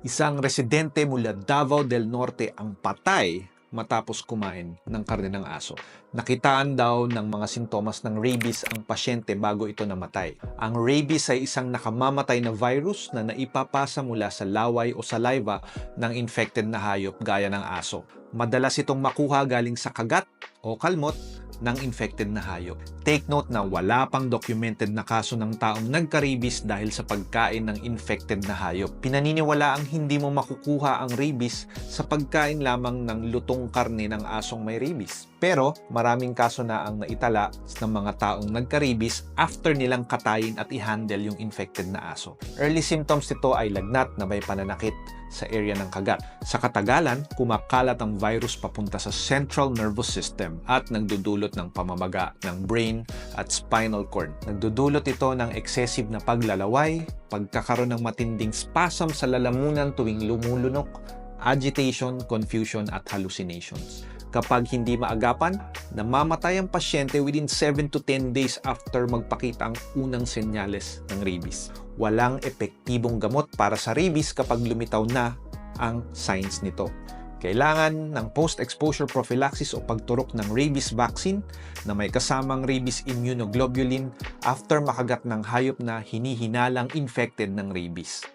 Isang residente mula Davao del Norte ang patay matapos kumain ng karne ng aso. Nakitaan daw ng mga sintomas ng rabies ang pasyente bago ito namatay. Ang rabies ay isang nakamamatay na virus na naipapasa mula sa laway o saliva ng infected na hayop gaya ng aso. Madalas itong makuha galing sa kagat o kalmot ng infected na hayop. Take note na wala pang documented na kaso ng taong nagka-rabies dahil sa pagkain ng infected na hayop. Pinaniniwala ang hindi mo makukuha ang rabies sa pagkain lamang ng lutong karne ng asong may rabies. Pero maraming kaso na ang naitala ng mga taong nagka-rabies after nilang katayin at i-handle yung infected na aso. Early symptoms nito ay lagnat na may pananakit sa area ng kagat. Sa katagalan, kumakalat ang virus papunta sa central nervous system at nagdudulot ng pamamaga ng brain at spinal cord. Nagdudulot ito ng excessive na paglalaway, pagkakaroon ng matinding spasm sa lalamunan tuwing lumulunok, agitation, confusion at hallucinations. Kapag hindi maagapan, namamatay ang pasyente within 7 to 10 days after magpakita ang unang senyales ng rabies. Walang epektibong gamot para sa rabies kapag lumitaw na ang signs nito. Kailangan ng post-exposure prophylaxis o pagturok ng rabies vaccine na may kasamang rabies immunoglobulin after makagat ng hayop na hinihinalang infected ng rabies.